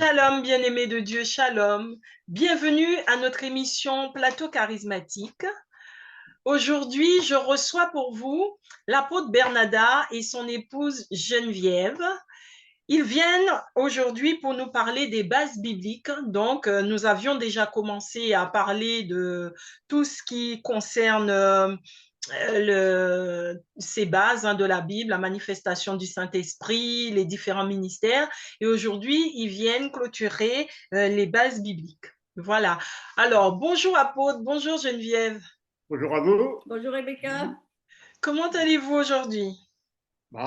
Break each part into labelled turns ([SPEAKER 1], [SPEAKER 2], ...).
[SPEAKER 1] Shalom, bien-aimés de Dieu, shalom. Bienvenue à notre émission Plateau charismatique. Aujourd'hui, je reçois pour vous l'apôtre Bernada et son épouse Geneviève. Ils viennent aujourd'hui pour nous parler des bases bibliques. Donc, nous avions déjà commencé à parler de tout ce qui concerne ces bases de la Bible, la manifestation du Saint-Esprit, les différents ministères. Et aujourd'hui, ils viennent clôturer les bases bibliques. Voilà. Alors, bonjour apôtre, bonjour Geneviève.
[SPEAKER 2] Bonjour à vous.
[SPEAKER 3] Bonjour Rebecca.
[SPEAKER 1] Comment allez-vous aujourd'hui?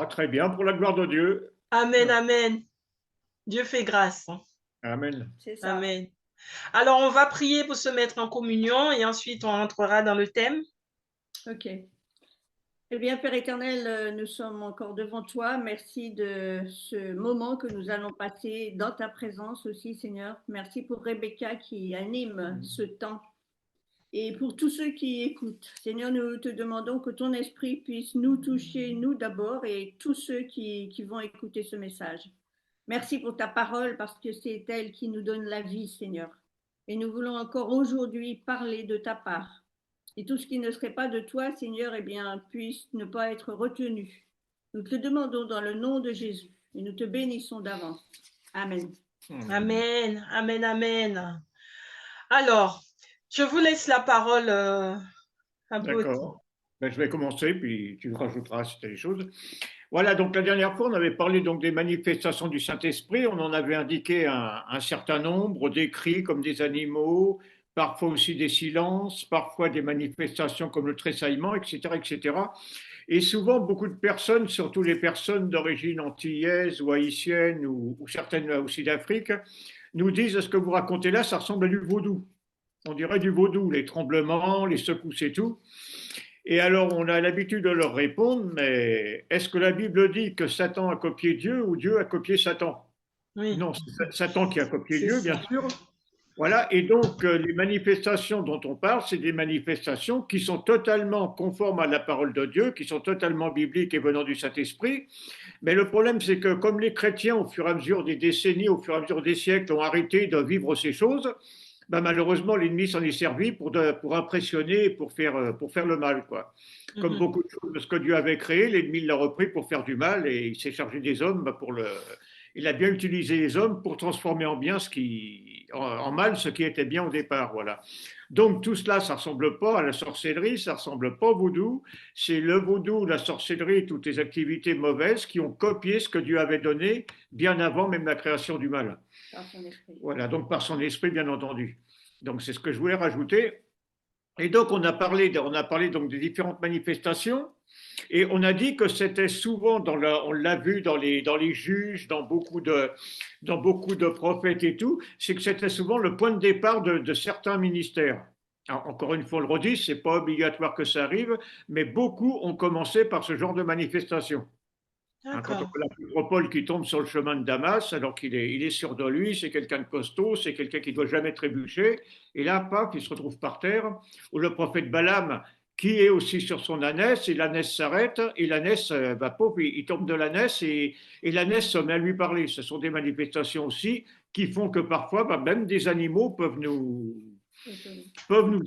[SPEAKER 2] Très bien, pour la gloire de Dieu.
[SPEAKER 1] Amen, amen. Dieu fait grâce.
[SPEAKER 2] Amen.
[SPEAKER 3] C'est ça.
[SPEAKER 1] Amen. Alors, on va prier pour se mettre en communion et ensuite on entrera dans le thème.
[SPEAKER 3] Ok. Eh bien, Père éternel, nous sommes encore devant toi. Merci de ce moment que nous allons passer dans ta présence aussi, Seigneur. Merci pour Rebecca qui anime ce temps. Et pour tous ceux qui écoutent, Seigneur, nous te demandons que ton esprit puisse nous toucher, nous d'abord, et tous ceux qui vont écouter ce message. Merci pour ta parole parce que c'est elle qui nous donne la vie, Seigneur. Et nous voulons encore aujourd'hui parler de ta part. Et tout ce qui ne serait pas de toi, Seigneur, eh bien, puisse ne pas être retenu. Nous te demandons dans le nom de Jésus et nous te bénissons d'avance. Amen.
[SPEAKER 1] Amen, amen, amen. Alors, je vous laisse la parole, apôtre.
[SPEAKER 2] D'accord. Je vais commencer, puis tu rajouteras si tu as des choses. Voilà, donc la dernière fois, on avait parlé donc des manifestations du Saint-Esprit. On en avait indiqué un certain nombre, décrits comme des animaux, parfois aussi des silences, parfois des manifestations comme le tressaillement, etc., etc. Et souvent, beaucoup de personnes, surtout les personnes d'origine antillaise ou haïtienne ou certaines aussi d'Afrique, nous disent: ce que vous racontez là, ça ressemble à du vaudou. On dirait du vaudou, les tremblements, les secousses et tout. Et alors, on a l'habitude de leur répondre: mais est-ce que la Bible dit que Satan a copié Dieu ou Dieu a copié Satan?
[SPEAKER 1] Oui.
[SPEAKER 2] Non, c'est Satan qui a copié
[SPEAKER 1] C'est
[SPEAKER 2] Dieu,
[SPEAKER 1] ça.
[SPEAKER 2] bien sûr. Voilà, et donc les manifestations dont on parle, c'est des manifestations qui sont totalement conformes à la parole de Dieu, qui sont totalement bibliques et venant du Saint-Esprit. Mais le problème, c'est que comme les chrétiens, au fur et à mesure des décennies, au fur et à mesure des siècles, ont arrêté de vivre ces choses, malheureusement, l'ennemi s'en est servi pour impressionner, pour faire le mal, quoi. Comme beaucoup de choses de ce que Dieu avait créé, l'ennemi l'a repris pour faire du mal et il s'est chargé des hommes il a bien utilisé les hommes pour transformer en bien en mal ce qui était bien au départ, voilà. Donc tout cela, ça ressemble pas à la sorcellerie, ça ressemble pas au vaudou. C'est le vaudou, la sorcellerie, toutes les activités mauvaises qui ont copié ce que Dieu avait donné bien avant même la création du mal.
[SPEAKER 3] Par son esprit.
[SPEAKER 2] Voilà, donc par son esprit, bien entendu. Donc c'est ce que je voulais rajouter. Et donc on a parlé donc des différentes manifestations. Et on a dit que c'était souvent, on l'a vu dans les juges, dans beaucoup de prophètes et tout, c'est que c'était souvent le point de départ de certains ministères. Alors, encore une fois, on le redit, c'est pas obligatoire que ça arrive, mais beaucoup ont commencé par ce genre de manifestation. Quand on voit l'apôtre qui tombe sur le chemin de Damas, alors qu'il est sûr de lui, c'est quelqu'un de costaud, c'est quelqu'un qui ne doit jamais trébucher, et là, paf, il se retrouve par terre. Ou le prophète Balaam, qui est aussi sur son ânesse, et l'ânesse s'arrête, et l'ânesse, pauvre, il tombe de l'ânesse, et l'ânesse se met à lui parler. Ce sont des manifestations aussi qui font que parfois, même des animaux peuvent nous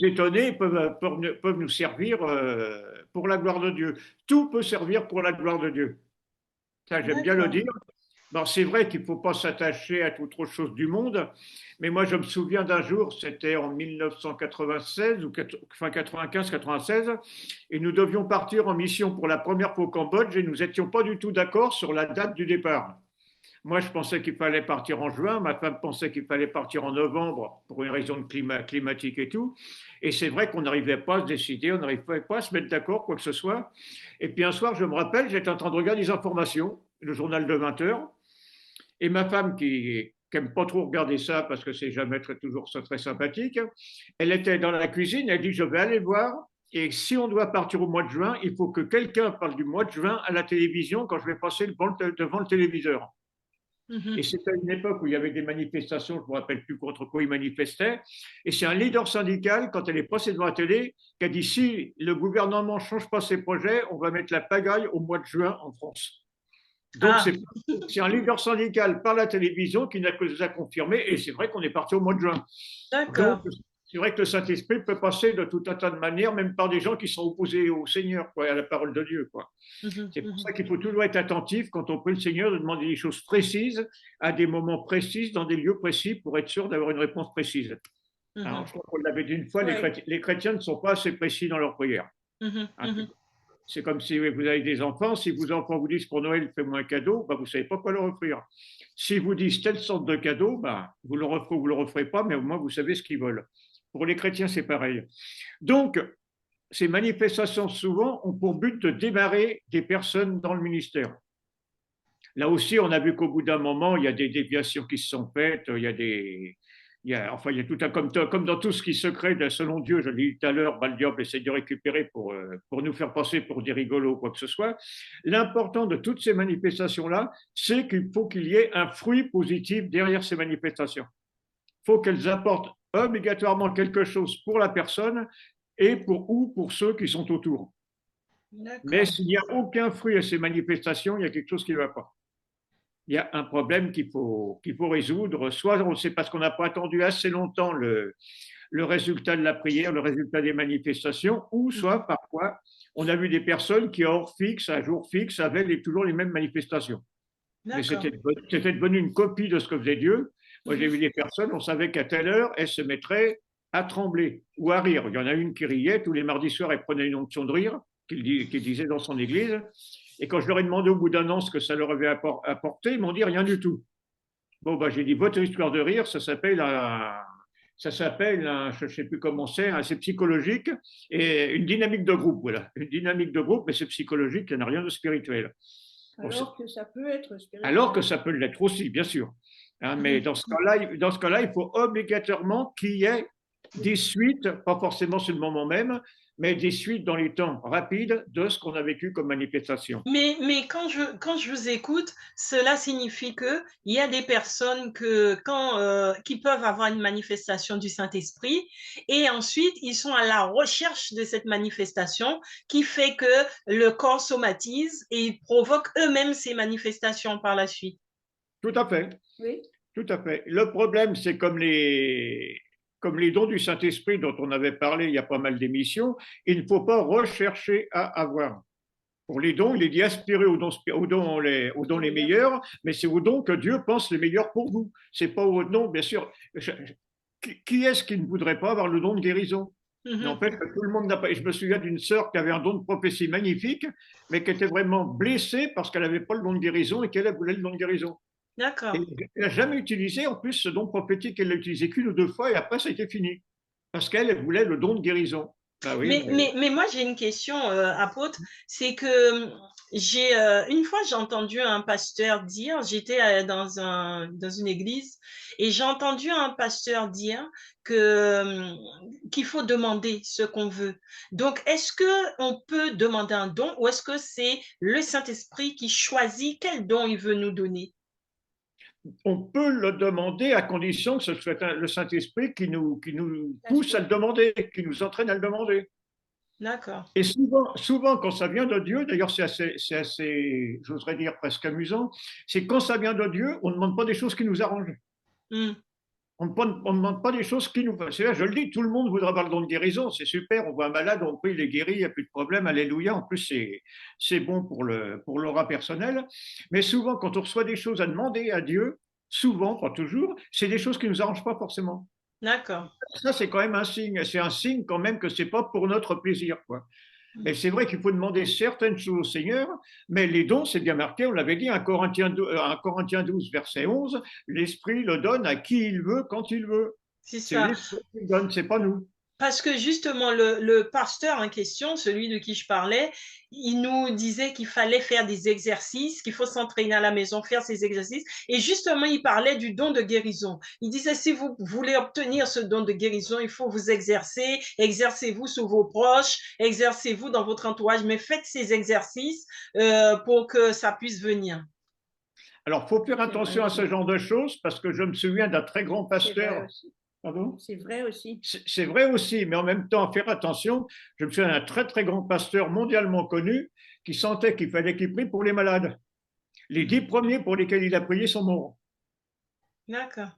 [SPEAKER 2] étonner, peuvent nous servir pour la gloire de Dieu. Tout peut servir pour la gloire de Dieu. Ça, j'aime bien le dire. Bon, c'est vrai qu'il ne faut pas s'attacher à toute autre chose du monde, mais moi, je me souviens d'un jour, c'était en 1996 ou fin 95-96, et nous devions partir en mission pour la première fois au Cambodge, et nous n'étions pas du tout d'accord sur la date du départ. Moi, je pensais qu'il fallait partir en juin, ma femme pensait qu'il fallait partir en novembre pour une raison de climatique et tout. Et c'est vrai qu'on n'arrivait pas à se décider, on n'arrivait pas à se mettre d'accord, quoi que ce soit. Et puis un soir, je me rappelle, j'étais en train de regarder les informations, le journal de 20 heures, et ma femme qui n'aime pas trop regarder ça parce que c'est jamais toujours très sympathique, elle était dans la cuisine, elle dit: je vais aller voir, et si on doit partir au mois de juin, il faut que quelqu'un parle du mois de juin à la télévision quand je vais passer devant le téléviseur. Et c'était une époque où il y avait des manifestations, je ne me rappelle plus contre quoi ils manifestaient. Et c'est un leader syndical, quand elle est passée devant la télé, qui a dit: si le gouvernement ne change pas ses projets, on va mettre la pagaille au mois de juin en France. Donc, c'est un leader syndical par la télévision qui nous a confirmé, et c'est vrai qu'on est parti au mois de juin.
[SPEAKER 1] D'accord.
[SPEAKER 2] Donc, c'est vrai que le Saint-Esprit peut passer de tout un tas de manières, même par des gens qui sont opposés au Seigneur, quoi, à la parole de Dieu, quoi. C'est pour ça qu'il faut toujours être attentif quand on prie le Seigneur de demander des choses précises, à des moments précis, dans des lieux précis, pour être sûr d'avoir une réponse précise. Alors, je crois qu'on l'avait dit une fois, les chrétiens ne sont pas assez précis dans leurs prières. C'est comme si vous avez des enfants, si vos enfants vous disent pour Noël, fais-moi un cadeau, bah, vous ne savez pas quoi leur offrir. Si vous disent telle sorte de cadeau, bah, vous le referez ou vous ne le referez pas, mais au moins vous savez ce qu'ils veulent. Pour les chrétiens, c'est pareil. Donc, ces manifestations, souvent, ont pour but de démarrer des personnes dans le ministère. Là aussi, on a vu qu'au bout d'un moment, il y a des déviations qui se sont faites, il y a tout un, comme dans tout ce qui est secret, selon Dieu, je l'ai dit tout à l'heure, le diable essaie de récupérer pour nous faire passer pour des rigolos ou quoi que ce soit. L'important de toutes ces manifestations-là, c'est qu'il faut qu'il y ait un fruit positif derrière ces manifestations. Il faut qu'elles apportent obligatoirement quelque chose pour la personne et pour ceux qui sont autour. Mais s'il n'y a aucun fruit à ces manifestations, il y a quelque chose qui ne va pas. Il y a un problème qu'il faut résoudre. Soit on sait parce qu'on n'a pas attendu assez longtemps le résultat de la prière, le résultat des manifestations, ou soit parfois on a vu des personnes qui, à heure fixe, à jour fixe, avaient toujours les mêmes manifestations. Mais c'était devenu une copie de ce que faisait Dieu. Moi, j'ai vu des personnes, on savait qu'à telle heure, elles se mettraient à trembler ou à rire. Il y en a une qui riait, tous les mardis soirs, elle prenait une onction de rire, qu'il disait dans son église. Et quand je leur ai demandé au bout d'un an ce que ça leur avait apporté, ils m'ont dit rien du tout. Bon, bah, j'ai dit, votre histoire de rire, ça s'appelle, je ne sais plus comment c'est psychologique, et une dynamique de groupe, voilà. Une dynamique de groupe, mais c'est psychologique, il n'y a rien de spirituel.
[SPEAKER 3] Alors que ça peut être spirituel.
[SPEAKER 2] Alors que ça peut l'être aussi, bien sûr. Hein, mais dans ce cas-là, il faut obligatoirement qu'il y ait des suites, pas forcément sur le moment même, mais des suites dans les temps rapides de ce qu'on a vécu comme manifestation.
[SPEAKER 1] Mais quand je vous écoute, cela signifie qu'il y a des personnes qui peuvent avoir une manifestation du Saint-Esprit et ensuite ils sont à la recherche de cette manifestation qui fait que le corps somatise et ils provoquent eux-mêmes ces manifestations par la suite.
[SPEAKER 2] Tout à fait.
[SPEAKER 3] Oui.
[SPEAKER 2] Tout à fait. Le problème, c'est comme les dons du Saint-Esprit dont on avait parlé il y a pas mal d'émissions, il ne faut pas rechercher à avoir. Pour les dons, il est dit aspirer aux dons les meilleurs, mais c'est aux dons que Dieu pense les meilleurs pour vous. C'est pas aux dons, bien sûr. Qui est-ce qui ne voudrait pas avoir le don de guérison? Mais en fait, tout le monde n'a pas. Et je me souviens d'une sœur qui avait un don de prophétie magnifique, mais qui était vraiment blessée parce qu'elle n'avait pas le don de guérison et qu'elle voulait le don de guérison.
[SPEAKER 1] D'accord.
[SPEAKER 2] Elle n'a jamais utilisé, en plus, ce don prophétique, elle l'a utilisé qu'une ou deux fois et après, ça a été fini. Parce qu'elle voulait le don de guérison.
[SPEAKER 1] Ah oui, mais moi, j'ai une question, apôtre. C'est que une fois, j'ai entendu un pasteur dire, j'étais dans une église, et j'ai entendu un pasteur dire qu'il faut demander ce qu'on veut. Donc, est-ce qu'on peut demander un don ou est-ce que c'est le Saint-Esprit qui choisit quel don il veut nous donner?
[SPEAKER 2] On peut le demander à condition que ce soit le Saint-Esprit qui nous pousse à le demander, qui nous entraîne à le demander.
[SPEAKER 1] D'accord.
[SPEAKER 2] Et souvent, quand ça vient de Dieu, d'ailleurs c'est assez, j'oserais dire presque amusant, c'est quand ça vient de Dieu, on ne demande pas des choses qui nous arrangent. On ne demande pas des choses qui nous... C'est là, je le dis, tout le monde voudra avoir le don de guérison, c'est super, on voit un malade, on prie, il est guéri, il n'y a plus de problème, alléluia, en plus c'est bon pour l'aura personnel. Mais souvent, quand on reçoit des choses à demander à Dieu, souvent, pas toujours, c'est des choses qui ne nous arrangent pas forcément.
[SPEAKER 1] D'accord.
[SPEAKER 2] Ça, c'est quand même un signe, c'est un signe quand même que ce n'est pas pour notre plaisir, quoi. Et c'est vrai qu'il faut demander certaines choses au Seigneur, mais les dons, c'est bien marqué, on l'avait dit, 1 Corinthiens 12, verset 11, l'Esprit le donne à qui il veut, quand il veut.
[SPEAKER 1] C'est ça.
[SPEAKER 2] L'Esprit qui le donne, c'est pas nous.
[SPEAKER 1] Parce que justement, le pasteur en question, celui de qui je parlais, il nous disait qu'il fallait faire des exercices, qu'il faut s'entraîner à la maison, faire ces exercices. Et justement, il parlait du don de guérison. Il disait, si vous voulez obtenir ce don de guérison, il faut vous exercer, exercez-vous sur vos proches, exercez-vous dans votre entourage, mais faites ces exercices pour que ça puisse venir.
[SPEAKER 2] Alors, il faut faire attention à ce genre de choses, parce que je me souviens d'un très grand pasteur.
[SPEAKER 3] C'est vrai aussi.
[SPEAKER 2] C'est vrai aussi, mais en même temps, faire attention. Je me souviens d'un très, très grand pasteur mondialement connu qui sentait qu'il fallait qu'il prie pour les malades. Les 10 premiers pour lesquels il a prié sont morts.
[SPEAKER 1] D'accord.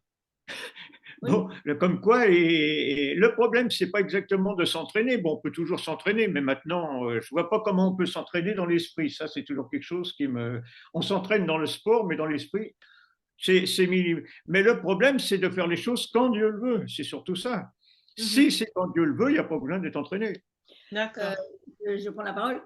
[SPEAKER 3] Oui.
[SPEAKER 2] Bon, comme quoi, et le problème, c'est pas exactement de s'entraîner. Bon, on peut toujours s'entraîner, mais maintenant, je vois pas comment on peut s'entraîner dans l'esprit. Ça, c'est toujours quelque chose qui me. On s'entraîne dans le sport, mais dans l'esprit, c'est minime. Mais le problème, c'est de faire les choses quand Dieu le veut. C'est surtout ça. Si c'est quand Dieu le veut, il n'y a pas besoin d'être entraîné.
[SPEAKER 1] D'accord.
[SPEAKER 3] Je prends la parole.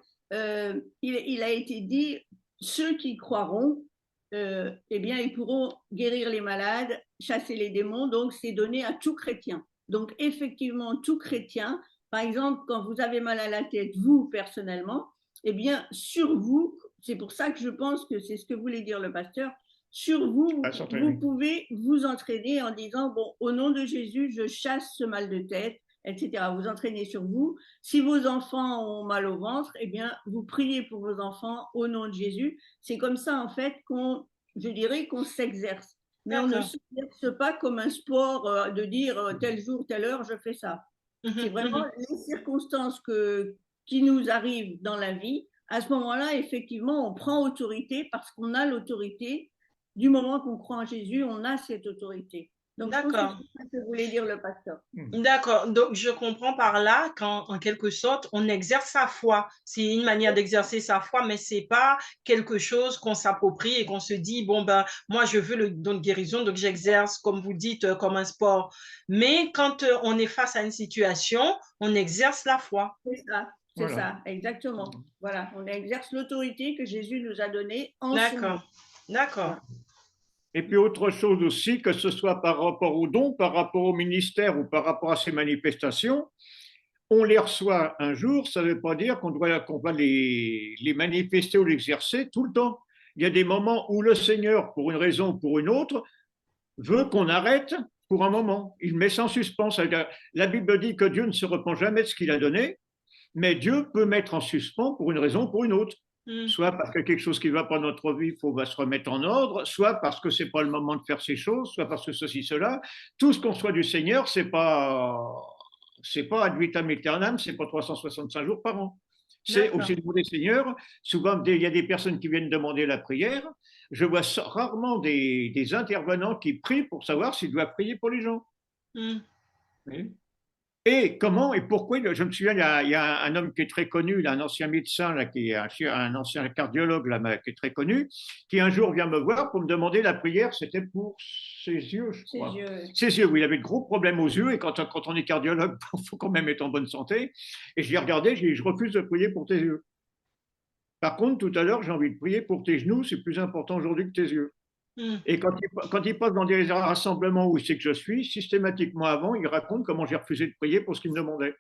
[SPEAKER 3] Il a été dit, ceux qui croiront, eh bien, ils pourront guérir les malades, chasser les démons. Donc, c'est donné à tout chrétien. Donc, effectivement, tout chrétien, par exemple, quand vous avez mal à la tête, vous, personnellement, eh bien, sur vous, c'est pour ça que je pense que c'est ce que voulait dire le pasteur, sur vous, vous pouvez vous entraîner en disant, bon, au nom de Jésus, je chasse ce mal de tête, etc. Vous entraînez sur vous. Si vos enfants ont mal au ventre, eh bien, vous priez pour vos enfants au nom de Jésus. C'est comme ça, en fait, je dirais qu'on s'exerce. Mais on ne s'exerce pas comme un sport de dire tel jour, telle heure, je fais ça. C'est vraiment les circonstances qui nous arrivent dans la vie. À ce moment-là, effectivement, on prend autorité parce qu'on a l'autorité. Du moment qu'on croit en Jésus, on a cette autorité. Donc, je pense que c'est ça que voulait dire le pasteur.
[SPEAKER 1] D'accord. Donc, je comprends par là qu'en quelque sorte, on exerce sa foi. C'est une manière d'exercer sa foi, mais c'est pas quelque chose qu'on s'approprie et qu'on se dit, bon, ben, moi, je veux le don de guérison, donc j'exerce, comme vous dites, comme un sport. Mais quand on est face à une situation, on exerce la foi.
[SPEAKER 3] C'est ça. C'est ça, exactement. Voilà, on exerce l'autorité que Jésus nous a donnée en son nom.
[SPEAKER 1] D'accord.
[SPEAKER 2] Et puis autre chose aussi, que ce soit par rapport aux dons, par rapport au ministère ou par rapport à ces manifestations, on les reçoit un jour, ça ne veut pas dire qu'on va les manifester ou l'exercer tout le temps. Il y a des moments où le Seigneur, pour une raison ou pour une autre, veut qu'on arrête pour un moment. Il met ça en suspens. La Bible dit que Dieu ne se repent jamais de ce qu'il a donné, mais Dieu peut mettre en suspens pour une raison ou pour une autre. Soit parce que quelque chose qui ne va pas dans notre vie, il va se remettre en ordre, soit parce que ce n'est pas le moment de faire ces choses, soit parce que ceci, cela. Tout ce qu'on soit du Seigneur, ce n'est pas ad vitam aeternam, ce n'est pas 365 jours par an. C'est aussi le mot des seigneurs. Souvent, il y a des personnes qui viennent demander la prière. Je vois rarement des intervenants qui prient pour savoir s'ils doivent prier pour les gens. Oui. Et comment et pourquoi, je me souviens, il y a un homme qui est très connu, un ancien médecin, là, qui est un ancien cardiologue là, qui est très connu, qui un jour vient me voir pour me demander la prière, c'était pour ses yeux, je crois. Ses yeux, oui, il avait de gros problèmes aux yeux, et quand on est cardiologue, il faut quand même être en bonne santé. Et je l'ai regardé, je lui ai dit, je refuse de prier pour tes yeux. Par contre, tout à l'heure, j'ai envie de prier pour tes genoux, c'est plus important aujourd'hui que tes yeux. Et quand il passe dans des rassemblements où il sait que je suis, systématiquement avant, il raconte comment j'ai refusé de prier pour ce qu'il me demandait.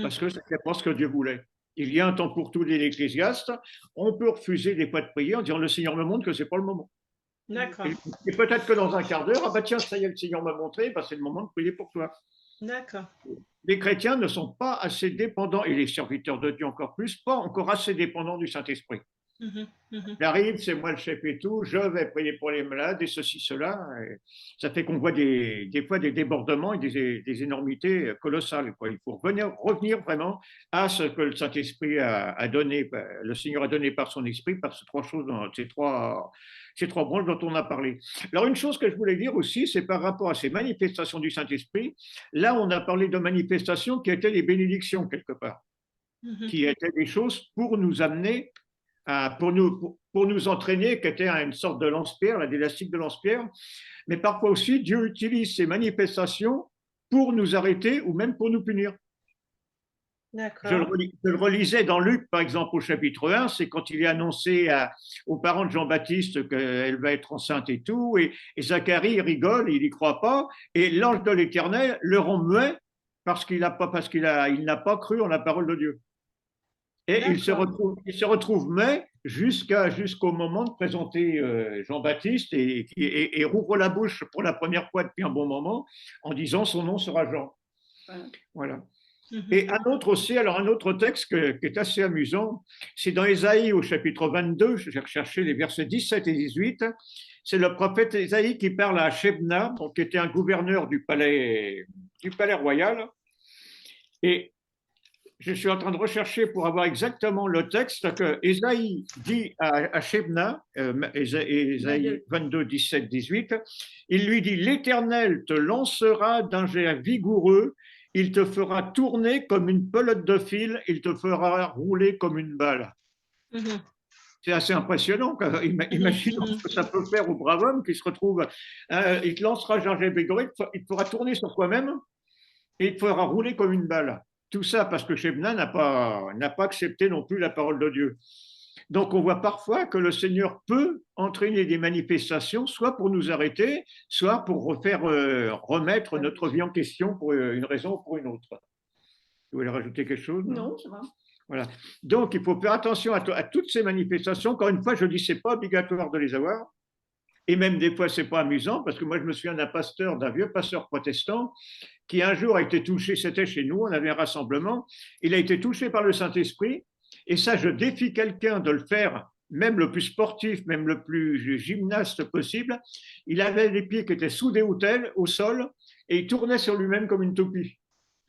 [SPEAKER 2] Parce que c'était pas ce que Dieu voulait. Il y a un temps pour tout, dit l'Ecclésiaste. On peut refuser des fois de prier en disant le Seigneur me montre que c'est pas le moment.
[SPEAKER 1] D'accord.
[SPEAKER 2] Et peut-être que dans un quart d'heure, ah bah tiens, ça y est, le Seigneur m'a montré, bah c'est le moment de prier pour toi.
[SPEAKER 1] D'accord.
[SPEAKER 2] Les chrétiens ne sont pas assez dépendants, et les serviteurs de Dieu encore plus, pas encore assez dépendants du Saint-Esprit. J'arrive, c'est moi le chef et tout, je vais prier pour les malades et ceci, cela. Et ça fait qu'on voit des fois des débordements et des énormités colossales. Il faut revenir vraiment à ce que le Saint-Esprit a donné, le Seigneur a donné par son esprit, par ces trois choses, ces trois branches dont on a parlé. Alors une chose que je voulais dire aussi, c'est par rapport à ces manifestations du Saint-Esprit, là on a parlé de manifestations qui étaient des bénédictions quelque part, qui étaient des choses pour nous amener pour nous entraîner, qui était une sorte de lance-pierre, l'élastique de lance-pierre. Mais parfois aussi, Dieu utilise ces manifestations pour nous arrêter ou même pour nous punir. Je le relisais dans Luc, par exemple, au chapitre 1, c'est quand il est annoncé aux parents de Jean-Baptiste qu'elle va être enceinte et tout, et Zacharie rigole, il n'y croit pas, et l'ange de l'Éternel le rend muet parce qu'il n'a pas cru en la parole de Dieu. Et il se retrouve mais jusqu'au moment de présenter Jean-Baptiste et rouvre la bouche pour la première fois depuis un bon moment en disant son nom sera Jean. Voilà. Et un autre texte qui est assez amusant, c'est dans Ésaïe au chapitre 22, j'ai recherché les versets 17 et 18, c'est le prophète Ésaïe qui parle à Shebna, qui était un gouverneur du palais royal. Et Je suis en train de rechercher pour avoir exactement le texte que Ésaïe dit à Shebna, Ésaïe 22, 17, 18, il lui dit, l'Éternel te lancera d'un jet vigoureux, il te fera tourner comme une pelote de fil, il te fera rouler comme une balle. C'est assez impressionnant. Imaginons ce que ça peut faire au brave homme qui se retrouve. Il te lancera d'un jet vigoureux, il te fera tourner sur toi-même et il te fera rouler comme une balle. Tout ça parce que Shebna n'a pas accepté non plus la parole de Dieu. Donc on voit parfois que le Seigneur peut entraîner des manifestations, soit pour nous arrêter, soit pour remettre notre vie en question pour une raison ou pour une autre. Vous voulez rajouter quelque chose?
[SPEAKER 3] Non, ça va.
[SPEAKER 2] Voilà. Donc il faut faire attention à toutes ces manifestations. Encore une fois, je dis c'est pas obligatoire de les avoir. Et même des fois, c'est pas amusant, parce que moi, je me souviens d'un vieux pasteur protestant, qui un jour a été touché, c'était chez nous, on avait un rassemblement, il a été touché par le Saint-Esprit, et ça, je défie quelqu'un de le faire, même le plus sportif, même le plus gymnaste possible. Il avait les pieds qui étaient soudés au sol, et il tournait sur lui-même comme une toupie.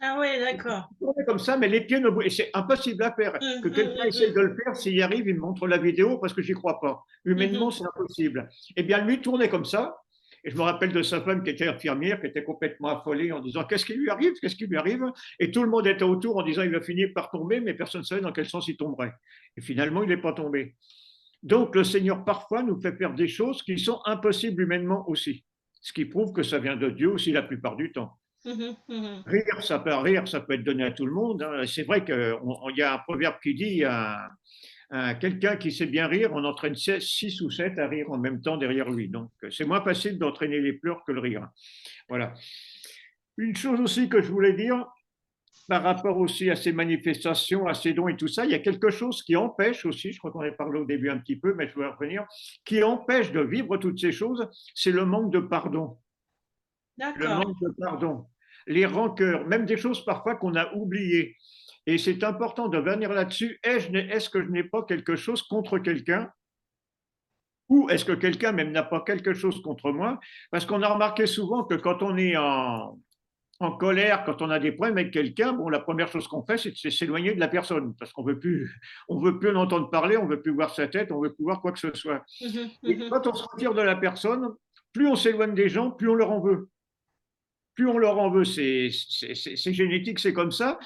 [SPEAKER 1] Ah oui, d'accord.
[SPEAKER 2] Il tournait comme ça, mais les pieds ne bougeaient. Et c'est impossible à faire. Que quelqu'un essaye de le faire, s'il y arrive, il me montre la vidéo, parce que j'y crois pas. Humainement, c'est impossible. Eh bien, lui tournait comme ça, et je me rappelle de sa femme qui était infirmière, qui était complètement affolée en disant qu'est-ce qui lui arrive, qu'est-ce qui lui arrive. Et tout le monde était autour en disant il va finir par tomber, mais personne ne savait dans quel sens il tomberait. Et finalement, il n'est pas tombé. Donc le Seigneur parfois nous fait faire des choses qui sont impossibles humainement aussi, ce qui prouve que ça vient de Dieu aussi la plupart du temps. Rire, ça peut être donné à tout le monde. C'est vrai qu'il y a un proverbe qui dit quelqu'un qui sait bien rire, on entraîne 6 ou 7 à rire en même temps derrière lui. Donc, c'est moins facile d'entraîner les pleurs que le rire. Voilà. Une chose aussi que je voulais dire, par rapport aussi à ces manifestations, à ces dons et tout ça, il y a quelque chose qui empêche aussi, je crois qu'on en a parlé au début un petit peu, mais je vais revenir, qui empêche de vivre toutes ces choses, c'est le manque de pardon. Le manque de pardon. Les rancœurs, même des choses parfois qu'on a oubliées. Et c'est important de venir là-dessus. Est-ce que je n'ai pas quelque chose contre quelqu'un? Ou est-ce que quelqu'un même n'a pas quelque chose contre moi? Parce qu'on a remarqué souvent que quand on est en colère, quand on a des problèmes avec quelqu'un, bon, la première chose qu'on fait, c'est de s'éloigner de la personne, parce qu'on veut plus l'entendre parler, on veut plus voir sa tête, on veut plus voir quoi que ce soit. Et quand on se retire de la personne, plus on s'éloigne des gens, plus on leur en veut. Plus on leur en veut, c'est génétique, c'est comme ça.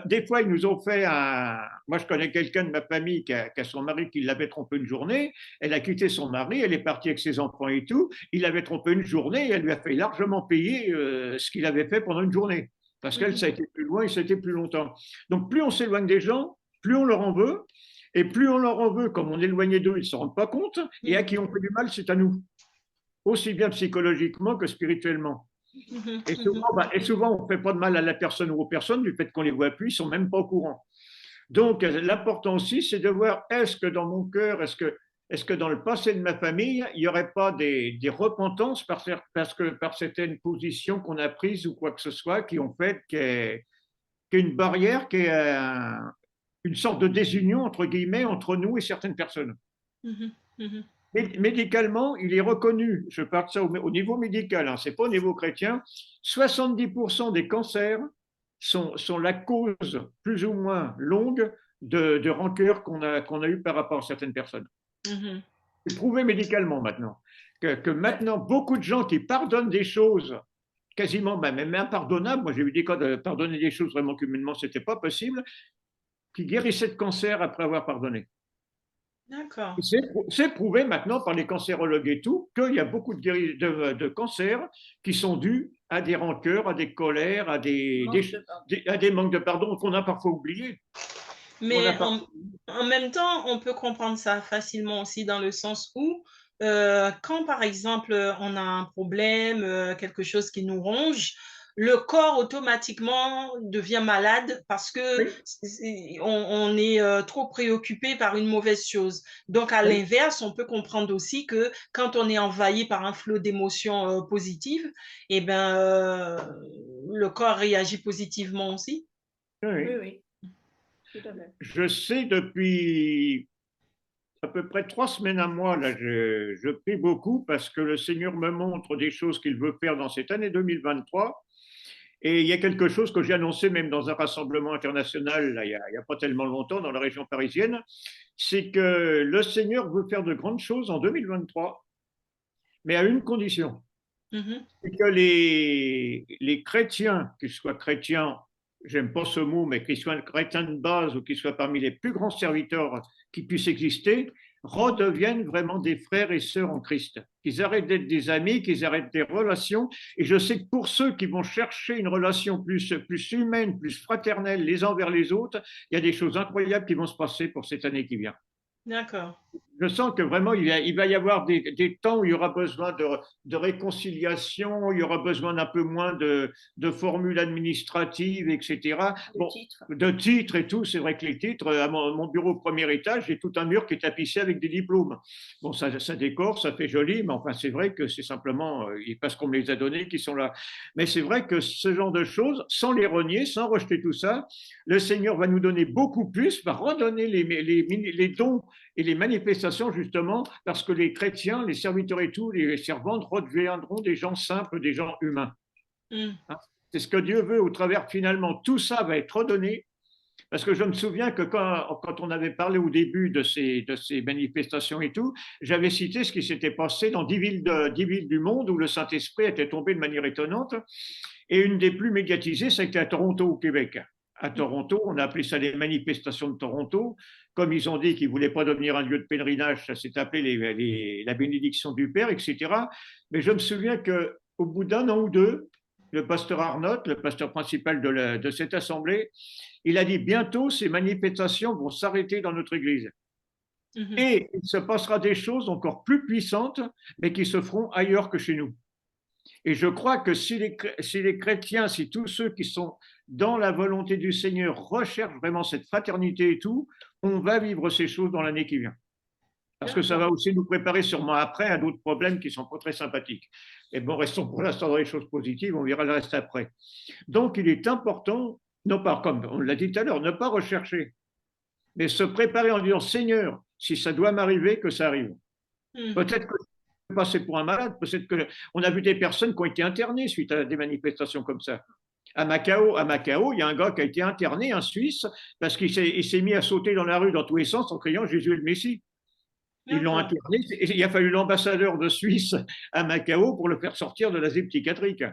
[SPEAKER 2] Des fois, ils nous ont fait un. Moi, je connais quelqu'un de ma famille qui a son mari qui l'avait trompé une journée. Elle a quitté son mari, elle est partie avec ses enfants et tout. Il l'avait trompé une journée et elle lui a fait largement payer ce qu'il avait fait pendant une journée. Parce qu'elle, ça a été plus loin et ça a été plus longtemps. Donc, plus on s'éloigne des gens, plus on leur en veut. Et plus on leur en veut, comme on est éloigné d'eux, ils ne se rendent pas compte. Et à qui on fait du mal, c'est à nous. Aussi bien psychologiquement que spirituellement. Et souvent, on ne fait pas de mal à la personne ou aux personnes du fait qu'on les voit plus, ils ne sont même pas au courant. Donc, l'important aussi, c'est de voir est-ce que dans mon cœur, est-ce que dans le passé de ma famille, il n'y aurait pas des repentances par certaines positions qu'on a prises ou quoi que ce soit qui ont fait qu'il y ait une barrière, qui est une sorte de désunion, entre guillemets, entre nous et certaines personnes. Médicalement, il est reconnu, je parle de ça au niveau médical, ce n'est pas au niveau chrétien, 70% des cancers sont la cause plus ou moins longue de rancœur qu'on a eu par rapport à certaines personnes. C'est prouvé médicalement maintenant. Que maintenant, beaucoup de gens qui pardonnent des choses quasiment, même impardonnables, moi j'ai vu des cas de pardonner des choses vraiment qu'humainement ce n'était pas possible, qui guérissaient de cancer après avoir pardonné.
[SPEAKER 1] D'accord.
[SPEAKER 2] C'est prouvé maintenant par les cancérologues et tout qu'il y a beaucoup de cancers qui sont dus à des rancœurs, à des colères, à des manques de pardon qu'on a parfois oubliés.
[SPEAKER 1] Mais en même temps, on peut comprendre ça facilement aussi dans le sens où quand par exemple on a un problème, quelque chose qui nous ronge, le corps automatiquement devient malade parce que on est trop préoccupé par une mauvaise chose. Donc, à l'inverse, on peut comprendre aussi que quand on est envahi par un flot d'émotions positives, eh ben, le corps réagit positivement aussi.
[SPEAKER 3] Oui.
[SPEAKER 2] Je sais depuis à peu près 3 semaines à moi, là, je prie beaucoup parce que le Seigneur me montre des choses qu'il veut faire dans cette année 2023. Et il y a quelque chose que j'ai annoncé même dans un rassemblement international, là, il y a pas tellement longtemps, dans la région parisienne, c'est que le Seigneur veut faire de grandes choses en 2023, mais à une condition,
[SPEAKER 1] Mhm.
[SPEAKER 2] c'est que les chrétiens, qu'ils soient chrétiens, j'aime pas ce mot, mais qu'ils soient chrétiens de base ou qu'ils soient parmi les plus grands serviteurs qui puissent exister, redeviennent vraiment des frères et sœurs en Christ. Qu'ils arrêtent d'être des amis, qu'ils arrêtent des relations. Et je sais que pour ceux qui vont chercher une relation plus humaine, plus fraternelle les uns vers les autres, il y a des choses incroyables qui vont se passer pour cette année qui vient.
[SPEAKER 1] D'accord.
[SPEAKER 2] Je sens que vraiment, il va y avoir des temps où il y aura besoin de réconciliation, il y aura besoin d'un peu moins de formules administratives, etc. Bon, de titres et tout. C'est vrai que les titres, à mon bureau au premier étage, j'ai tout un mur qui est tapissé avec des diplômes. Bon, ça décore, ça fait joli, mais enfin, c'est vrai que c'est simplement parce qu'on me les a donnés qui sont là. Mais c'est vrai que ce genre de choses, sans les renier, sans rejeter tout ça, le Seigneur va nous donner beaucoup plus, va redonner les dons et les manifestations, justement, parce que les chrétiens, les serviteurs et tout, les servantes redeviendront des gens simples, des gens humains.
[SPEAKER 1] Mm.
[SPEAKER 2] C'est ce que Dieu veut au travers, finalement, tout ça va être redonné. Parce que je me souviens que quand on avait parlé au début de ces manifestations et tout, j'avais cité ce qui s'était passé dans 10 villes du monde où le Saint-Esprit était tombé de manière étonnante. Et une des plus médiatisées, c'était à Toronto, au Québec. À Toronto, on a appelé ça les manifestations de Toronto. Comme ils ont dit qu'ils ne voulaient pas devenir un lieu de pèlerinage, ça s'est appelé la bénédiction du Père, etc. Mais je me souvian qu'au bout d'un an ou deux, le pasteur Arnott, le pasteur principal de cette assemblée, il a dit bientôt ces manifestations vont s'arrêter dans notre église.
[SPEAKER 1] Mhm.
[SPEAKER 2] Et il se passera des choses encore plus puissantes, mais qui se feront ailleurs que chez nous. Et je crois que si les chrétiens, si tous ceux qui sont dans la volonté du Seigneur recherchent vraiment cette fraternité et tout, on va vivre ces choses dans l'année qui vient. Parce que ça va aussi nous préparer sûrement après à d'autres problèmes qui ne sont pas très sympathiques. Et bon, restons pour l'instant dans les choses positives, on verra le reste après. Donc, il est important, non pas comme on l'a dit tout à l'heure, ne pas rechercher, mais se préparer en disant Seigneur, si ça doit m'arriver, que ça arrive.
[SPEAKER 1] Mm.
[SPEAKER 2] Peut-être que je vais passer pour un malade, peut-être qu'on a vu des personnes qui ont été internées suite à des manifestations comme ça. À Macao, il y a un gars qui a été interné, un Suisse, parce qu'il s'est mis à sauter dans la rue dans tous les sens en criant Jésus est le Messie. Ils l'ont interné. Et il a fallu l'ambassadeur de Suisse à Macao pour le faire sortir de l'asile psychiatrique.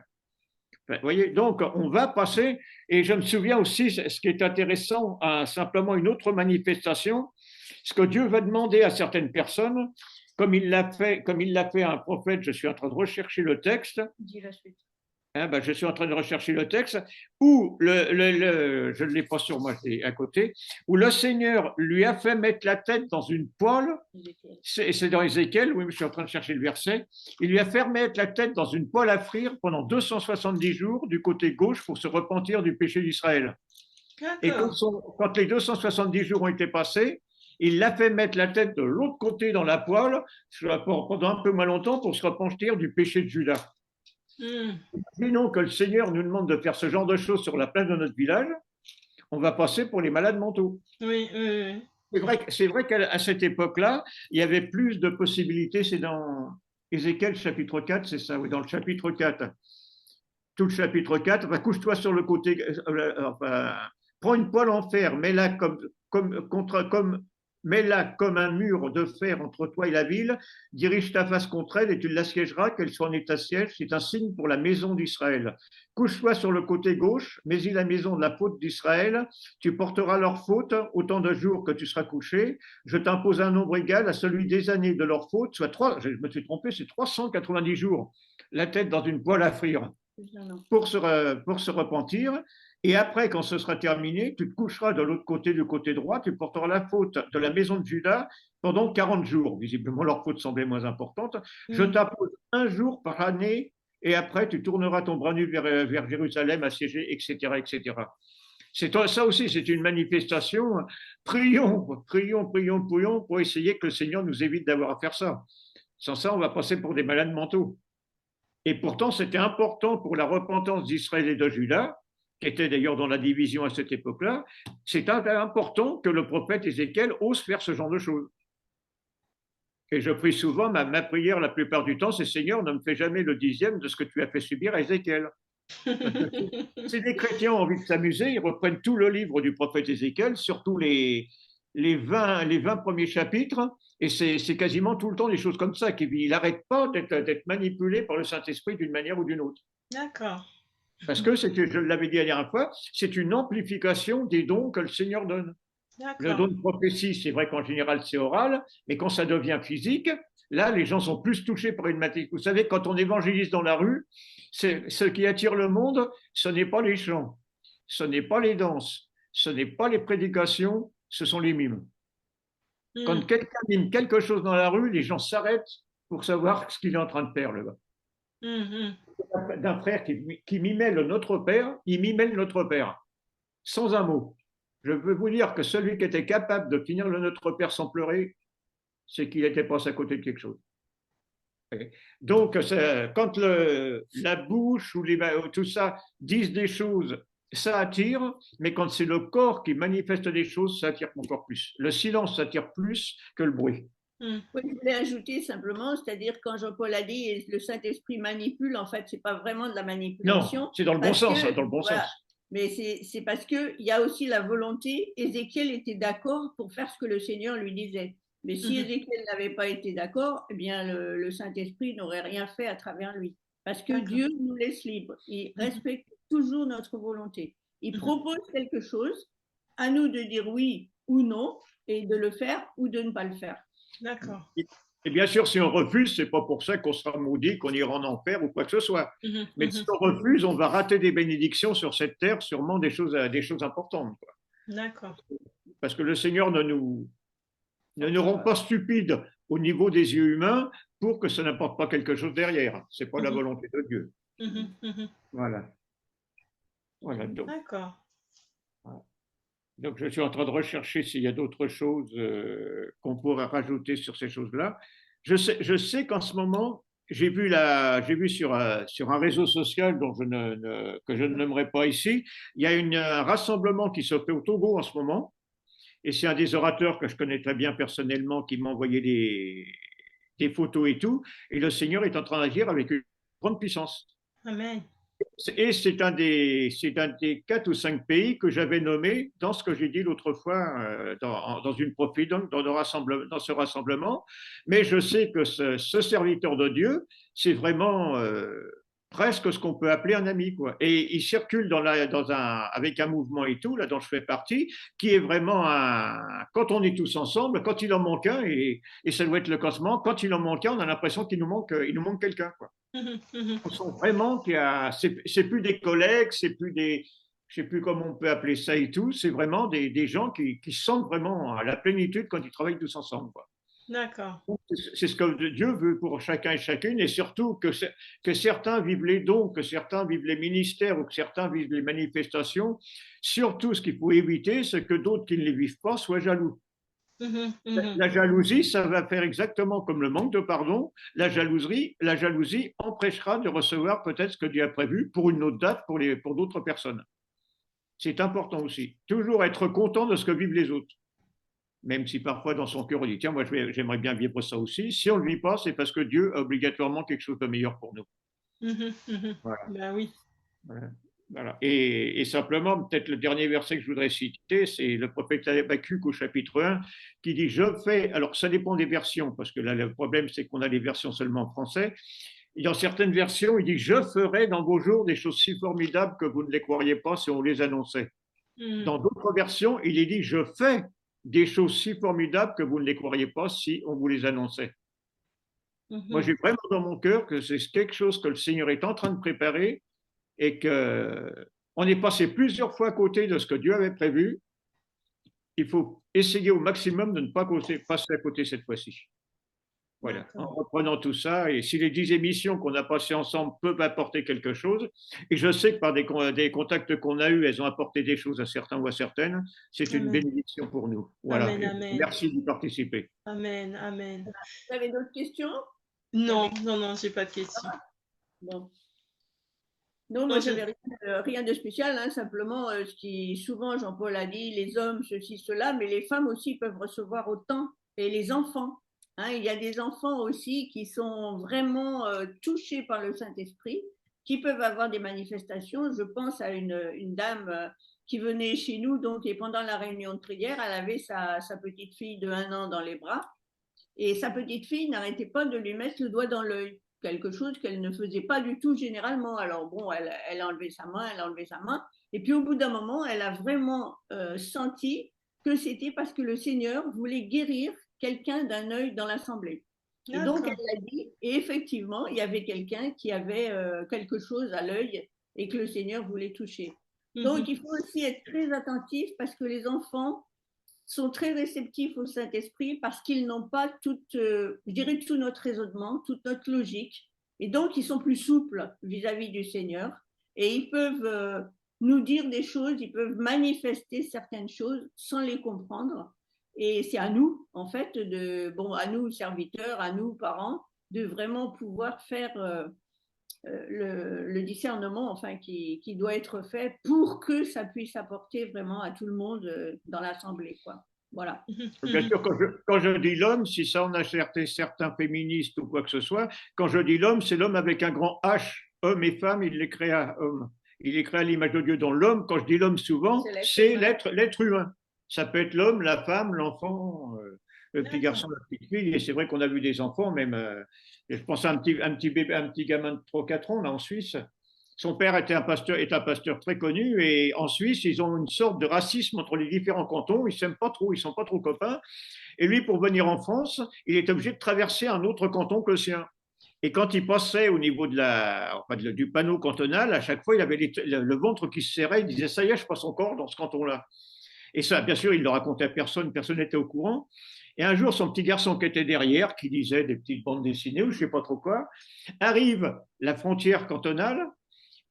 [SPEAKER 2] Vous voyez, donc on va passer. Et je me souviens aussi, ce qui est intéressant, à simplement une autre manifestation, ce que Dieu va demander à certaines personnes, comme il l'a fait à un prophète. Je suis en train de rechercher le texte.
[SPEAKER 3] Dis la suite.
[SPEAKER 2] Je suis en train de rechercher le texte, où je ne l'ai pas sur moi, c'est à côté, où le Seigneur lui a fait mettre la tête dans une poêle, c'est dans Ézéchiel, oui, je suis en train de chercher le verset, il lui a fait mettre la tête dans une poêle à frire pendant 270 jours du côté gauche pour se repentir du péché d'Israël. Et quand les 270 jours ont été passés, il l'a fait mettre la tête de l'autre côté dans la poêle pendant un peu moins longtemps pour se repentir du péché de Judas. Imaginons que le Seigneur nous demande de faire ce genre de choses sur la place de notre village, on va passer pour les malades mentaux.
[SPEAKER 1] Oui.
[SPEAKER 2] C'est vrai qu'à cette époque-là, il y avait plus de possibilités. C'est dans Ézéchiel chapitre 4, c'est ça, oui, dans le chapitre 4. Tout le chapitre 4, couche-toi sur le côté, prends une poêle en fer, mets-la mets-la comme un mur de fer entre toi et la ville, dirige ta face contre elle et tu l'assiégeras, qu'elle soit en état siège, c'est un signe pour la maison d'Israël. Couche-toi sur le côté gauche, mets-y la maison de la faute d'Israël, tu porteras leur faute autant de jours que tu seras couché, je t'impose un nombre égal à celui des années de leur faute, soit je me suis trompé, c'est 390 jours, la tête dans une poêle à frire, pour se repentir. Et après, quand ce sera terminé, tu te coucheras de l'autre côté, du côté droit, tu porteras la faute de la maison de Juda pendant 40 jours. Visiblement, leur faute semblait moins importante. Je t'impose un jour par année, et après, tu tourneras ton bras nu vers Jérusalem assiégé, etc., etc. Ça aussi, c'est une manifestation. Prions pour essayer que le Seigneur nous évite d'avoir à faire ça. Sans ça, on va passer pour des malades mentaux. Et pourtant, c'était important pour la repentance d'Israël et de Juda, qui était d'ailleurs dans la division à cette époque-là, c'est important que le prophète Ézéchiel ose faire ce genre de choses. Et je prie souvent, ma prière la plupart du temps, c'est Seigneur, ne me fais jamais le 10e de ce que tu as fait subir à Ézéchiel. Parce que si les chrétiens ont envie de s'amuser, ils reprennent tout le livre du prophète Ézéchiel, surtout les 20 premiers chapitres, et c'est quasiment tout le temps des choses comme ça. Il n'arrête pas d'être manipulé par le Saint-Esprit d'une manière ou d'une autre.
[SPEAKER 1] D'accord.
[SPEAKER 2] Parce que, je l'avais dit la dernière fois, c'est une amplification des dons que le Seigneur donne. Le don
[SPEAKER 1] D'accord.
[SPEAKER 2] de prophétie, c'est vrai qu'en général, c'est oral, mais quand ça devient physique, là, les gens sont plus touchés par une matrice. Vous savez, quand on évangélise dans la rue, ce qui attire le monde, ce n'est pas les chants, ce n'est pas les danses, ce n'est pas les prédications, ce sont les mimes. Quand
[SPEAKER 1] Mm.
[SPEAKER 2] quelqu'un mime quelque chose dans la rue, les gens s'arrêtent pour savoir ce qu'il est en train de faire, le gars.
[SPEAKER 1] Mhm.
[SPEAKER 2] D'un frère qui mimait le Notre Père, il mimait le Notre Père, sans un mot. Je veux vous dire que celui qui était capable de finir le Notre Père sans pleurer, c'est qu'il était passé à côté de quelque chose. Donc, quand la bouche ou tout ça disent des choses, ça attire, mais quand c'est le corps qui manifeste des choses, ça attire encore plus. Le silence attire plus que le bruit.
[SPEAKER 1] Mm.
[SPEAKER 3] Oui, je voulais ajouter simplement, c'est-à-dire quand Jean-Paul a dit le Saint-Esprit manipule, en fait, c'est pas vraiment de la manipulation.
[SPEAKER 2] Non, c'est dans le bon sens, dans le bon
[SPEAKER 3] voilà,
[SPEAKER 2] sens.
[SPEAKER 3] mais c'est parce qu'il y a aussi la volonté. Ézéchiel était d'accord pour faire ce que le Seigneur lui disait. Mais si Ézéchiel n'avait pas été d'accord, eh bien le Saint-Esprit n'aurait rien fait à travers lui. Parce que Dieu nous laisse libres. Il respecte toujours notre volonté. Il propose quelque chose, à nous de dire oui ou non, et de le faire ou de ne pas le faire.
[SPEAKER 1] D'accord.
[SPEAKER 2] Et bien sûr, si on refuse, c'est pas pour ça qu'on sera maudit, qu'on ira en enfer ou quoi que ce soit. Mais si on refuse, on va rater des bénédictions sur cette terre, sûrement des choses importantes.
[SPEAKER 1] D'accord.
[SPEAKER 2] Parce que le Seigneur ne nous rend pas stupides au niveau des yeux humains pour que ça n'apporte pas quelque chose derrière. C'est pas la volonté de Dieu. Voilà. Voilà.
[SPEAKER 1] D'accord.
[SPEAKER 2] Donc, je suis en train de rechercher s'il y a d'autres choses qu'on pourrait rajouter sur ces choses-là. Je sais qu'en ce moment, j'ai vu sur un réseau social que je ne nommerai pas ici, il y a un rassemblement qui se fait au Togo en ce moment, et c'est un des orateurs que je connais très bien personnellement qui m'a envoyé des photos et tout, et le Seigneur est en train d'agir avec une grande puissance.
[SPEAKER 1] Amen.
[SPEAKER 2] Et c'est un des 4 ou 5 pays que j'avais nommé dans ce que j'ai dit l'autre fois dans une prophétie, dans ce rassemblement. Mais je sais que ce serviteur de Dieu, c'est vraiment presque ce qu'on peut appeler un ami, quoi. Et il circule avec un mouvement et tout, là dont je fais partie, qui est vraiment quand on est tous ensemble, quand il en manque un, et ça doit être le cassement, quand il en manque un, on a l'impression qu'il nous manque quelqu'un, quoi. On sent vraiment c'est plus des collègues, c'est plus des, je sais plus comment on peut appeler ça et tout, c'est vraiment des gens qui sentent vraiment à la plénitude quand ils travaillent tous ensemble, quoi.
[SPEAKER 1] D'accord.
[SPEAKER 2] C'est ce que Dieu veut pour chacun et chacune, et surtout que certains vivent les dons, que certains vivent les ministères ou que certains vivent les manifestations. Surtout, ce qu'il faut éviter, c'est que d'autres qui ne les vivent pas soient jaloux. La jalousie, ça va faire exactement comme le manque de pardon. La jalousie empêchera de recevoir peut-être ce que Dieu a prévu pour une autre date pour d'autres personnes. C'est important aussi. Toujours être content de ce que vivent les autres. Même si parfois dans son cœur on dit tiens, moi j'aimerais bien vivre ça aussi. Si on ne le vit pas, c'est parce que Dieu a obligatoirement quelque chose de meilleur pour nous.
[SPEAKER 1] Voilà. Ben oui.
[SPEAKER 2] Voilà. Et simplement, peut-être le dernier verset que je voudrais citer, c'est le prophète Habakkuk au chapitre 1 qui dit je fais. Alors ça dépend des versions, parce que là le problème c'est qu'on a des versions seulement en français. Et dans certaines versions, il dit je ferai dans vos jours des choses si formidables que vous ne les croiriez pas si on les annonçait. Dans d'autres versions, il est dit je fais des choses si formidables que vous ne les croiriez pas si on vous les annonçait. Moi, j'ai vraiment dans mon cœur que c'est quelque chose que le Seigneur est en train de préparer et qu'on est passé plusieurs fois à côté de ce que Dieu avait prévu. Il faut essayer au maximum de ne pas passer à côté cette fois-ci. Voilà, en reprenant tout ça, et si les 10 émissions qu'on a passées ensemble peuvent apporter quelque chose, et je sais que par des contacts qu'on a eus, elles ont apporté des choses à certains ou à certaines, c'est une bénédiction pour nous. Voilà.
[SPEAKER 1] Amen.
[SPEAKER 2] Merci d'y participer.
[SPEAKER 1] Amen, amen.
[SPEAKER 3] Vous avez d'autres questions?
[SPEAKER 1] Non, j'ai pas de questions.
[SPEAKER 3] Bon. Non, moi, j'avais rien de spécial, hein, simplement ce qui, souvent, Jean-Paul a dit, les hommes, ceci, cela, mais les femmes aussi peuvent recevoir autant, et les enfants. Hein, il y a des enfants aussi qui sont vraiment touchés par le Saint-Esprit, qui peuvent avoir des manifestations. Je pense à une dame qui venait chez nous, donc, et pendant la réunion de prière, elle avait sa petite fille de 1 an dans les bras, et sa petite fille n'arrêtait pas de lui mettre le doigt dans l'œil, quelque chose qu'elle ne faisait pas du tout généralement. Alors bon, elle a enlevé sa main, et puis au bout d'un moment, elle a vraiment senti que c'était parce que le Seigneur voulait guérir quelqu'un d'un œil dans l'assemblée. Et donc, elle l'a dit, et effectivement, il y avait quelqu'un qui avait quelque chose à l'œil et que le Seigneur voulait toucher. Donc, il faut aussi être très attentif parce que les enfants sont très réceptifs au Saint-Esprit parce qu'ils n'ont pas tout notre raisonnement, toute notre logique. Et donc, ils sont plus souples vis-à-vis du Seigneur. Et ils peuvent nous dire des choses, ils peuvent manifester certaines choses sans les comprendre. Et c'est à nous, en fait, à nous serviteurs, à nous parents, de vraiment pouvoir faire le discernement, enfin, qui doit être fait pour que ça puisse apporter vraiment à tout le monde dans l'assemblée, quoi. Voilà.
[SPEAKER 2] Bien sûr, quand je dis l'homme, si ça en a certains féministes ou quoi que ce soit, quand je dis l'homme, c'est l'homme avec un grand H. Homme et femme, il les crée à homme. Il les crée à l'image de Dieu. Dans l'homme, quand je dis l'homme souvent, c'est l'être humain. Ça peut être l'homme, la femme, l'enfant, le petit garçon, la petite fille. Et c'est vrai qu'on a vu des enfants, même. Je pense à un petit gamin de 3-4 ans, là, en Suisse. Son père est un pasteur très connu, et en Suisse, ils ont une sorte de racisme entre les différents cantons. Ils s'aiment pas trop, ils sont pas trop copains. Et lui, pour venir en France, il est obligé de traverser un autre canton que le sien. Et quand il passait au niveau du panneau cantonal, à chaque fois, il avait le ventre qui se serrait. Il disait, ça y est, je passe encore dans ce canton-là. Et ça, bien sûr, il ne le racontait à personne, personne n'était au courant. Et un jour, son petit garçon qui était derrière, qui lisait des petites bandes dessinées ou je ne sais pas trop quoi, arrive la frontière cantonale,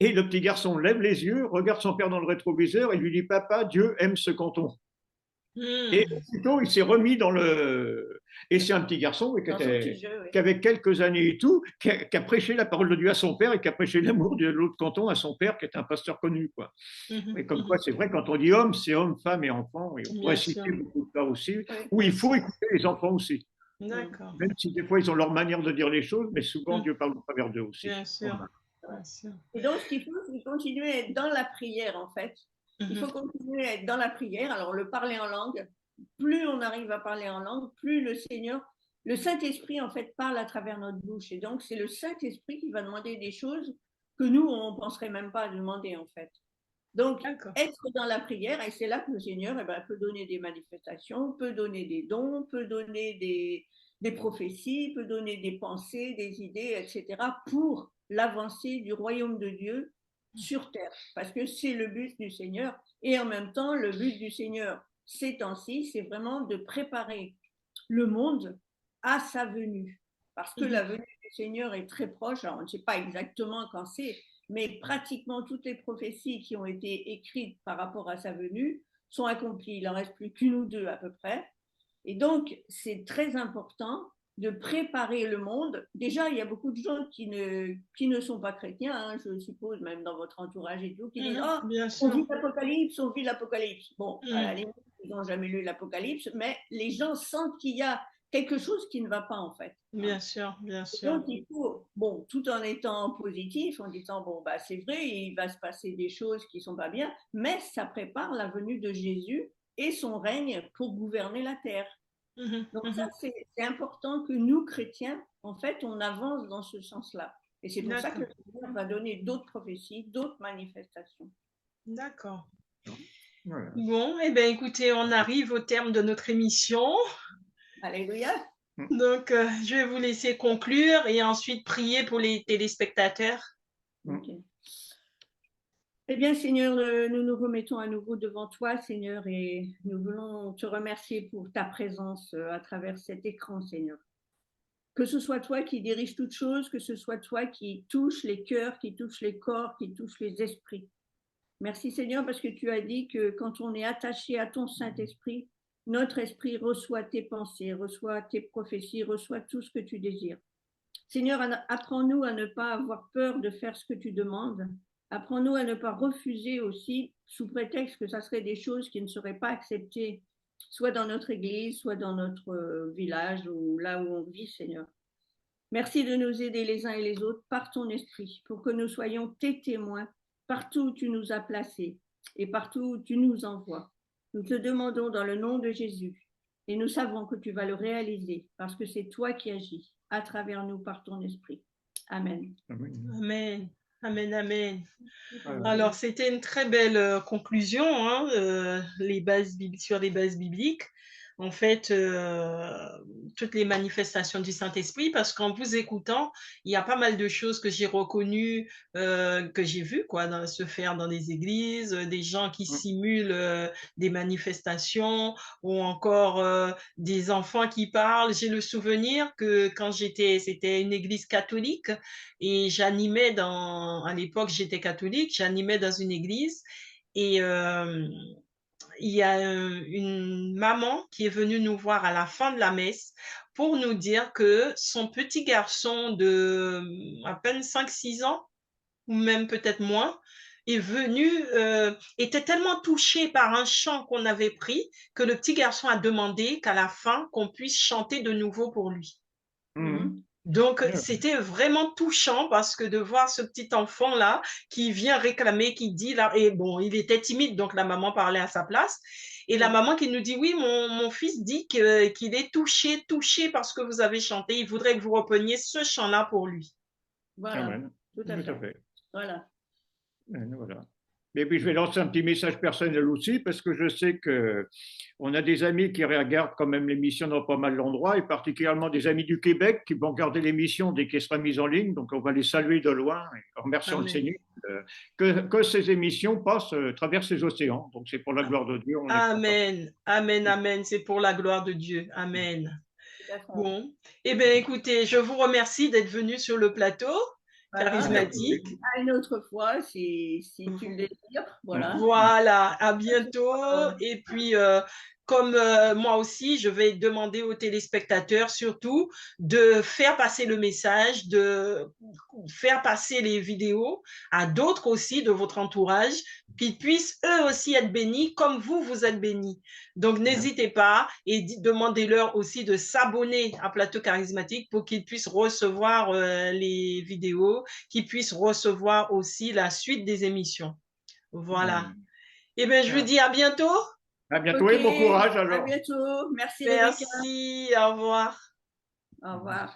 [SPEAKER 2] et le petit garçon lève les yeux, regarde son père dans le rétroviseur et lui dit, papa, Dieu aime ce canton. Et aussitôt, il s'est remis dans le. Et c'est un petit garçon qui avait quelques années et tout, qui a prêché la parole de Dieu à son père et qui a prêché l'amour de l'autre canton à son père, qui est un pasteur connu, quoi. Et comme quoi, c'est vrai, quand on dit homme, c'est homme, femme et enfant. Et on pourrait citer beaucoup de cas aussi, où il faut écouter les enfants aussi.
[SPEAKER 1] D'accord.
[SPEAKER 2] Même si des fois, ils ont leur manière de dire les choses, mais souvent, Dieu parle au travers d'eux aussi.
[SPEAKER 1] Bien sûr. Bien sûr.
[SPEAKER 3] Et donc, ce qu'il faut, c'est continuer à être dans la prière, en fait. Il faut continuer à être dans la prière. Alors, le parler en langue, plus on arrive à parler en langue, plus le Seigneur, le Saint-Esprit, en fait, parle à travers notre bouche. Et donc, c'est le Saint-Esprit qui va demander des choses que nous, on ne penserait même pas à demander, en fait. Donc, être dans la prière, et c'est là que le Seigneur peut donner des manifestations, peut donner des dons, peut donner des prophéties, peut donner des pensées, des idées, etc., pour l'avancée du royaume de Dieu sur terre. Parce que c'est le but du Seigneur. Et en même temps, le but du Seigneur, ces temps-ci, c'est vraiment de préparer le monde à sa venue. Parce que la venue du Seigneur est très proche. Alors, on ne sait pas exactement quand c'est, mais pratiquement toutes les prophéties qui ont été écrites par rapport à sa venue sont accomplies. Il n'en reste plus qu'une ou deux à peu près. Et donc, c'est très important de préparer le monde. Déjà, il y a beaucoup de gens qui ne sont pas chrétiens, hein, je suppose, même dans votre entourage et tout, qui disent « Oh, on vit l'Apocalypse, on vit l'Apocalypse ». Bon, à la limite, ils n'ont jamais lu l'Apocalypse, mais les gens sentent qu'il y a quelque chose qui ne va pas, en fait.
[SPEAKER 1] Bien sûr, bien sûr.
[SPEAKER 3] Donc, il faut, tout en étant positif, en disant, c'est vrai, il va se passer des choses qui ne sont pas bien, mais ça prépare la venue de Jésus et son règne pour gouverner la terre. Donc ça, c'est important que nous, chrétiens, en fait, on avance dans ce sens-là. Et c'est pour ça que le Seigneur va donner d'autres prophéties, d'autres manifestations.
[SPEAKER 1] D'accord. Voilà. Bon, eh bien, écoutez, on arrive au terme de notre émission.
[SPEAKER 3] Alléluia.
[SPEAKER 1] Donc, je vais vous laisser conclure et ensuite prier pour les téléspectateurs.
[SPEAKER 3] Okay. Eh bien, Seigneur, nous nous remettons à nouveau devant toi, Seigneur, et nous voulons te remercier pour ta présence à travers cet écran, Seigneur. Que ce soit toi qui dirige toutes choses, que ce soit toi qui touche les cœurs, qui touche les corps, qui touche les esprits. Merci, Seigneur, parce que tu as dit que quand on est attaché à ton Saint-Esprit, notre esprit reçoit tes pensées, reçoit tes prophéties, reçoit tout ce que tu désires. Seigneur, apprends-nous à ne pas avoir peur de faire ce que tu demandes. Apprends-nous à ne pas refuser aussi, sous prétexte que ça serait des choses qui ne seraient pas acceptées, soit dans notre église, soit dans notre village ou là où on vit, Seigneur. Merci de nous aider les uns et les autres par ton esprit pour que nous soyons tes témoins partout où tu nous as placés et partout où tu nous envoies. Nous te demandons dans le nom de Jésus et nous savons que tu vas le réaliser parce que c'est toi qui agis à travers nous par ton esprit. Amen.
[SPEAKER 1] Amen. Amen, amen. Alors, c'était une très belle conclusion, hein, sur les bases bibliques. En fait, toutes les manifestations du Saint-Esprit, parce qu'en vous écoutant, il y a pas mal de choses que j'ai reconnues, que j'ai vues se faire dans les églises, des gens qui simulent des manifestations ou encore des enfants qui parlent. J'ai le souvenir que c'était une église catholique et j'animais à l'époque, j'étais catholique, j'animais dans une église et il y a une maman qui est venue nous voir à la fin de la messe pour nous dire que son petit garçon de à peine 5-6 ans, ou même peut-être moins, est venu, était tellement touché par un chant qu'on avait pris que le petit garçon a demandé qu'à la fin, qu'on puisse chanter de nouveau pour lui. Donc, c'était vraiment touchant parce que de voir ce petit enfant-là qui vient réclamer, qui dit là, et bon, il était timide, donc la maman parlait à sa place. Et la maman qui nous dit, oui, mon fils dit qu'il est touché parce que vous avez chanté. Il voudrait que vous repreniez ce chant-là pour lui.
[SPEAKER 3] Voilà, tout à fait. Voilà.
[SPEAKER 2] Voilà. Et puis je vais lancer un petit message personnel aussi parce que je sais qu'on a des amis qui regardent quand même l'émission dans pas mal d'endroits et particulièrement des amis du Québec qui vont regarder l'émission dès qu'elle sera mise en ligne. Donc on va les saluer de loin en remerciant le Seigneur que ces émissions passent traversent ces océans. Donc c'est pour la gloire de Dieu.
[SPEAKER 1] Amen, amen, amen. C'est pour la gloire de Dieu. Amen. Bon, eh bien écoutez, je vous remercie d'être venu sur le plateau. Charismatique.
[SPEAKER 3] À une autre fois, si tu le désires. Voilà.
[SPEAKER 1] Voilà, à bientôt. Et puis, comme moi aussi, je vais demander aux téléspectateurs surtout de faire passer le message, de faire passer les vidéos à d'autres aussi de votre entourage, qu'ils puissent eux aussi être bénis comme vous êtes bénis. Donc, n'hésitez pas et demandez-leur aussi de s'abonner à Plateau Charismatique pour qu'ils puissent recevoir les vidéos, qu'ils puissent recevoir aussi la suite des émissions. Voilà. Eh bien, je vous dis à bientôt.
[SPEAKER 2] À bientôt et bon courage alors.
[SPEAKER 3] À bientôt. Merci.
[SPEAKER 1] Merci. Au revoir.
[SPEAKER 3] Au revoir.